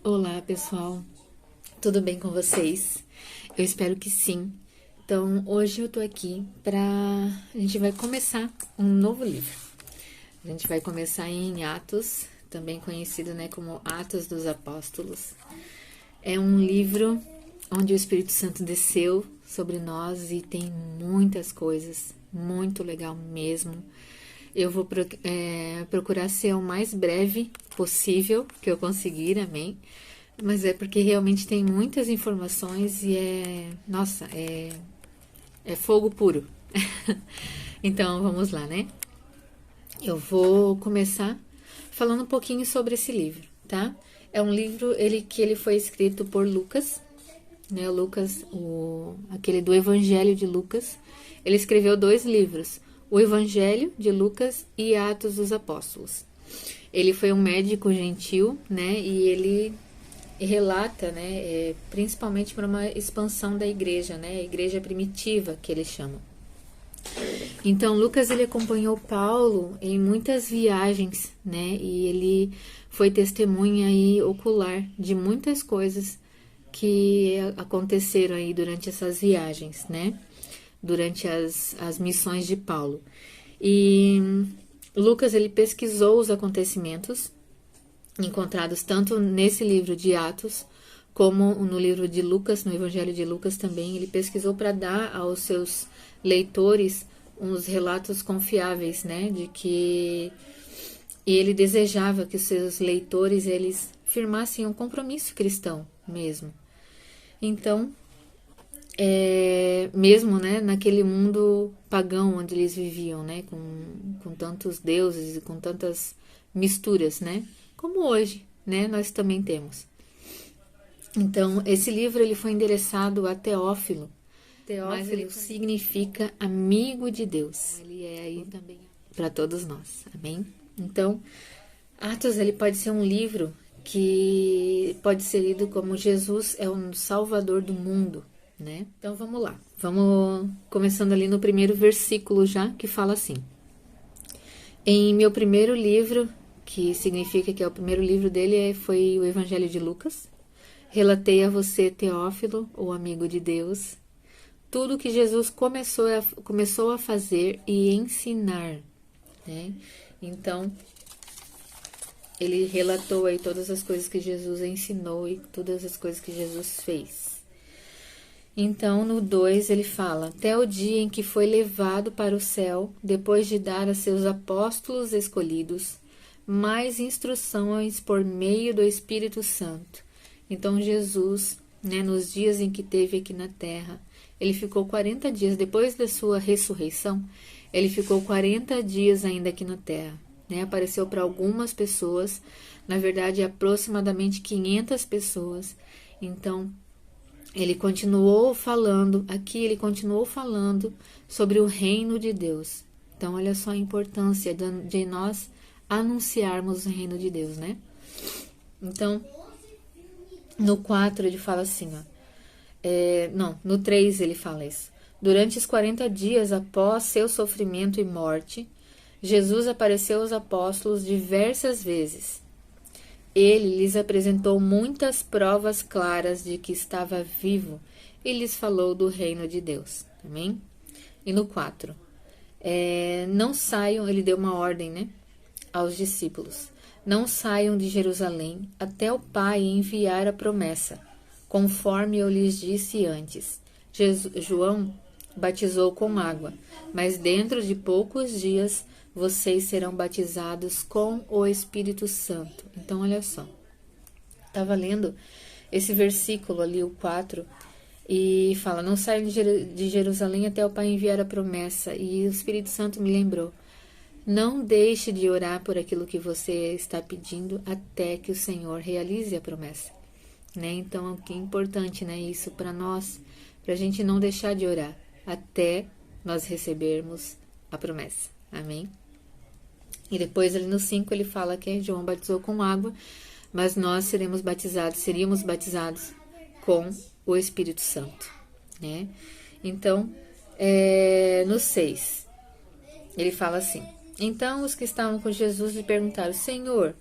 Olá, pessoal. Tudo bem com vocês? Eu espero que sim. Então, hoje eu tô aqui a gente vai começar um novo livro. A gente vai começar em Atos, também conhecido, como Atos dos Apóstolos. É um livro onde o Espírito Santo desceu sobre nós e tem muitas coisas, muito legal mesmo. Eu vou procurar ser o mais breve possível que eu conseguir, amém? Mas é porque realmente tem muitas informações e nossa, é fogo puro. Então vamos lá, né? Eu vou começar falando um pouquinho sobre esse livro, tá? É um livro que ele foi escrito por Lucas, né? Lucas, aquele do Evangelho de Lucas. Ele escreveu 2 livros, o Evangelho de Lucas e Atos dos Apóstolos. Ele foi um médico gentil, né? E ele relata, né, principalmente para uma expansão da igreja, né, a igreja primitiva que eles chamam. Então, Lucas ele acompanhou Paulo em muitas viagens, né, e ele foi testemunha aí ocular de muitas coisas que aconteceram aí durante essas viagens, né, durante as missões de Paulo. E Lucas ele pesquisou os acontecimentos encontrados tanto nesse livro de Atos como no livro de Lucas, no Evangelho de Lucas também. Ele pesquisou para dar aos seus leitores uns relatos confiáveis, né, de que e ele desejava que os seus leitores eles firmassem um compromisso cristão mesmo. Então, mesmo, né, naquele mundo pagão onde eles viviam, né, com tantos deuses e com tantas misturas, né, como hoje, né, nós também temos. Então, esse livro ele foi endereçado a Teófilo. Teófilo significa amigo de Deus. Ele é aí também para todos nós, amém? Então, Atos ele pode ser um livro que pode ser lido como Jesus é o Salvador do mundo, né? Então vamos lá. Vamos começando ali no primeiro versículo já, que fala assim: Em meu primeiro livro, que significa que é o primeiro livro dele, foi o Evangelho de Lucas. Relatei a você, Teófilo, o amigo de Deus, tudo que Jesus começou a fazer e ensinar, né? Então, ele relatou aí todas as coisas que Jesus ensinou e todas as coisas que Jesus fez. Então, no 2, ele fala: até o dia em que foi levado para o céu, depois de dar a seus apóstolos escolhidos mais instruções por meio do Espírito Santo. Então, Jesus, né, nos dias em que teve aqui na terra, ele ficou 40 dias, depois da sua ressurreição, ele ficou 40 dias ainda aqui na terra. Né? Apareceu para algumas pessoas, na verdade, aproximadamente 500 pessoas. Então, ele continuou falando sobre o reino de Deus. Então, olha só a importância de nós anunciarmos o reino de Deus, né? Então, no 4 ele fala assim, no 3 ele fala isso. Durante os 40 dias após seu sofrimento e morte, Jesus apareceu aos apóstolos diversas vezes. Ele lhes apresentou muitas provas claras de que estava vivo e lhes falou do reino de Deus. Amém? E no 4, não saiam, ele deu uma ordem, né, aos discípulos. Não saiam de Jerusalém até o Pai enviar a promessa, conforme eu lhes disse antes. João batizou com água, mas dentro de poucos dias vocês serão batizados com o Espírito Santo. Então, olha só. Estava lendo esse versículo ali, o 4, e fala: não saiam de Jerusalém até o Pai enviar a promessa. E o Espírito Santo me lembrou: não deixe de orar por aquilo que você está pedindo até que o Senhor realize a promessa. Né? Então, é importante, né, isso para nós, para a gente não deixar de orar até nós recebermos a promessa. Amém? E depois ali no 5 ele fala que João batizou com água, mas nós seríamos batizados com o Espírito Santo, né? Então, no 6, ele fala assim: então os que estavam com Jesus lhe perguntaram: Senhor,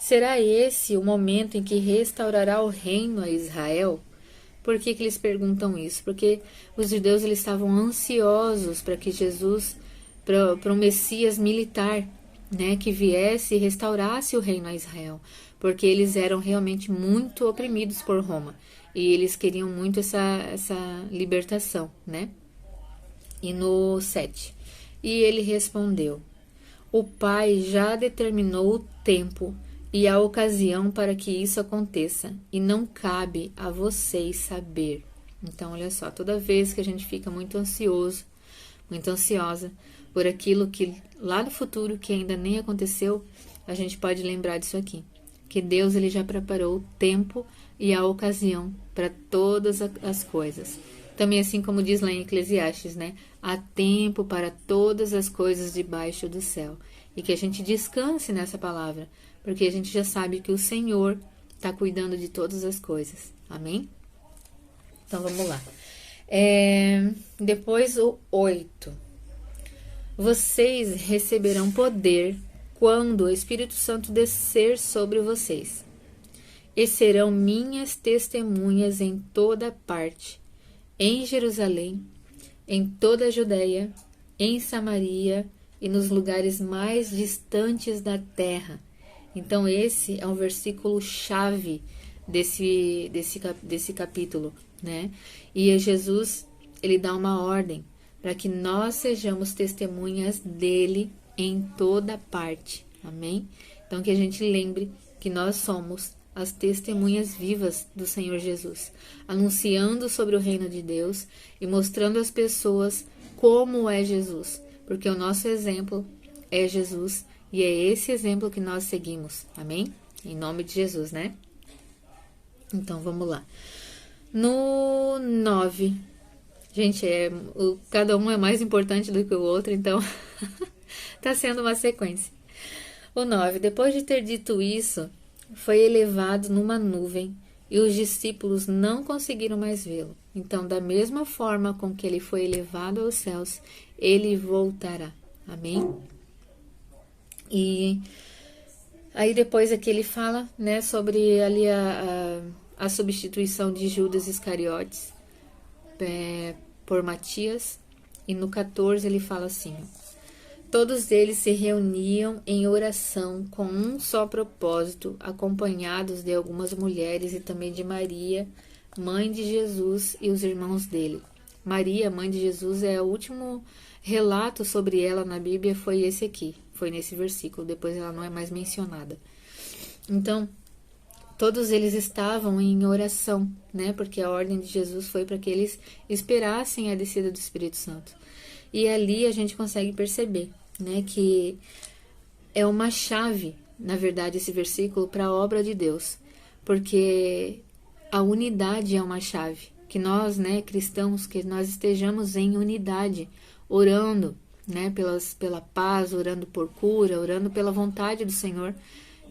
Será esse o momento em que restaurará o reino a Israel? Por que eles perguntam isso? Porque os judeus eles estavam ansiosos para que Jesus, para um Messias militar, né, que viesse e restaurasse o reino a Israel, porque eles eram realmente muito oprimidos por Roma e eles queriam muito essa libertação, né? E no 7, e ele respondeu: o Pai já determinou o tempo e a ocasião para que isso aconteça, e não cabe a vocês saber. Então, olha só, toda vez que a gente fica muito ansioso, muito ansiosa por aquilo que lá no futuro, que ainda nem aconteceu, a gente pode lembrar disso aqui, que Deus ele já preparou o tempo e a ocasião para todas as coisas. Também assim como diz lá em Eclesiastes, né? Há tempo para todas as coisas debaixo do céu. E que a gente descanse nessa palavra, porque a gente já sabe que o Senhor está cuidando de todas as coisas. Amém? Então vamos lá. Depois o 8. Vocês receberão poder quando o Espírito Santo descer sobre vocês. E serão minhas testemunhas em toda parte, em Jerusalém, em toda a Judéia, em Samaria e nos lugares mais distantes da terra. Então esse é um versículo chave desse capítulo, né? E Jesus, ele dá uma ordem para que nós sejamos testemunhas dele em toda parte. Amém? Então que a gente lembre que nós somos as testemunhas vivas do Senhor Jesus, anunciando sobre o reino de Deus e mostrando às pessoas como é Jesus, porque o nosso exemplo é Jesus e é esse exemplo que nós seguimos. Amém? Em nome de Jesus, né? Então vamos lá. No 9, gente, cada um é mais importante do que o outro, então tá sendo uma sequência. O 9, depois de ter dito isso, foi elevado numa nuvem e os discípulos não conseguiram mais vê-lo. Então, da mesma forma com que ele foi elevado aos céus, ele voltará. Amém? E aí depois aqui ele fala, né, sobre ali a substituição de Judas Iscariotes por Matias. E no 14 ele fala assim: todos eles se reuniam em oração com um só propósito, acompanhados de algumas mulheres e também de Maria, mãe de Jesus, e os irmãos dele. Maria, mãe de Jesus, o último relato sobre ela na Bíblia foi esse aqui, foi nesse versículo, depois ela não é mais mencionada. Então, todos eles estavam em oração, né? Porque a ordem de Jesus foi para que eles esperassem a descida do Espírito Santo. E ali a gente consegue perceber, né, que é uma chave, na verdade, esse versículo para a obra de Deus, porque a unidade é uma chave, que nós, né, cristãos, que nós estejamos em unidade, orando, né, pela paz, orando por cura, orando pela vontade do Senhor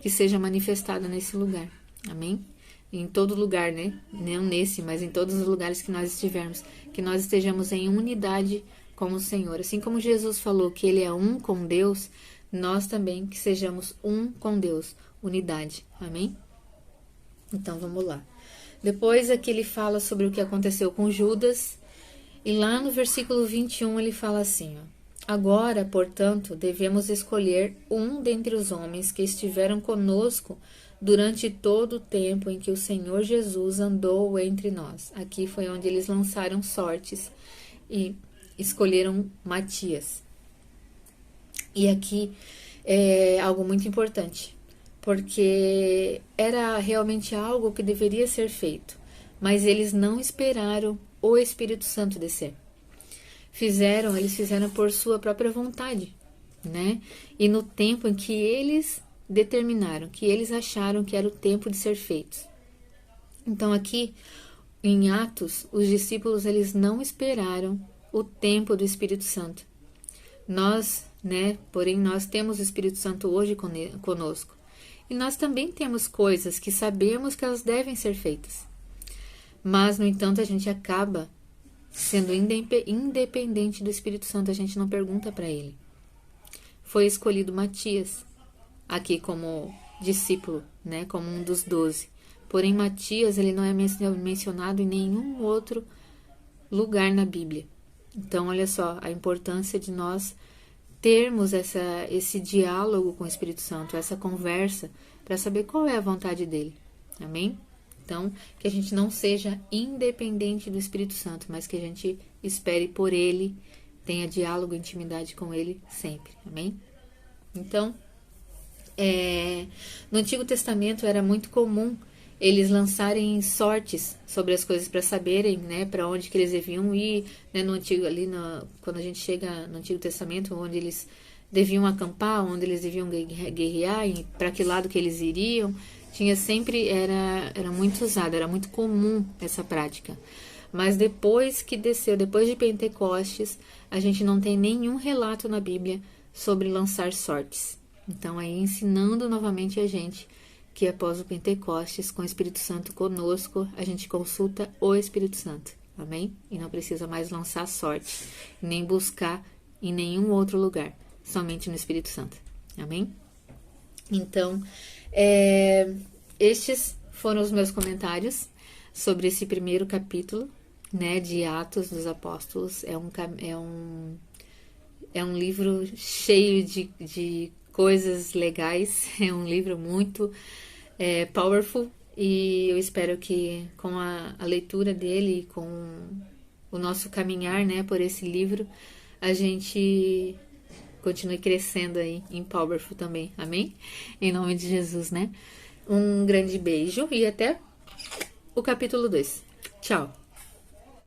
que seja manifestada nesse lugar. Amém? Em todo lugar, né? Não nesse, mas em todos os lugares que nós estivermos, que nós estejamos em unidade com o Senhor. Assim como Jesus falou que ele é um com Deus, nós também que sejamos um com Deus, unidade. Amém? Então vamos lá. Depois aqui ele fala sobre o que aconteceu com Judas, e lá no versículo 21 ele fala assim, ó: agora, portanto, devemos escolher um dentre os homens que estiveram conosco durante todo o tempo em que o Senhor Jesus andou entre nós. Aqui foi onde eles lançaram sortes e escolheram Matias. E aqui é algo muito importante, porque era realmente algo que deveria ser feito, mas eles não esperaram o Espírito Santo descer. Eles fizeram por sua própria vontade, né? E no tempo em que eles determinaram, que eles acharam que era o tempo de ser feitos. Então aqui em Atos, os discípulos eles não esperaram o tempo do Espírito Santo. Nós, né, porém nós temos o Espírito Santo hoje conosco. E nós também temos coisas que sabemos que elas devem ser feitas. Mas, no entanto, a gente acaba sendo independente do Espírito Santo, a gente não pergunta para ele. Foi escolhido Matias, aqui como discípulo, né, como um dos 12. Porém, Matias, ele não é mencionado em nenhum outro lugar na Bíblia. Então, olha só a importância de nós termos esse diálogo com o Espírito Santo, essa conversa, para saber qual é a vontade dele. Amém? Então, que a gente não seja independente do Espírito Santo, mas que a gente espere por ele, tenha diálogo, intimidade com ele sempre. Amém? Então, no Antigo Testamento era muito comum eles lançarem sortes sobre as coisas para saberem, né, para onde que eles deviam ir, né, quando a gente chega no Antigo Testamento, onde eles deviam acampar, onde eles deviam guerrear, para que lado que eles iriam, era muito usado, era muito comum essa prática. Mas depois de Pentecostes, a gente não tem nenhum relato na Bíblia sobre lançar sortes. Então, aí ensinando novamente a gente que após o Pentecostes, com o Espírito Santo conosco, a gente consulta o Espírito Santo, amém? E não precisa mais lançar sorte, nem buscar em nenhum outro lugar, somente no Espírito Santo, amém? Então, estes foram os meus comentários sobre esse primeiro capítulo, né, de Atos dos Apóstolos. É um livro cheio de coisas legais, é um livro muito powerful, e eu espero que com a leitura dele, com o nosso caminhar, né, por esse livro, a gente continue crescendo aí em powerful também, amém? Em nome de Jesus, né? Um grande beijo e até o capítulo 2. Tchau!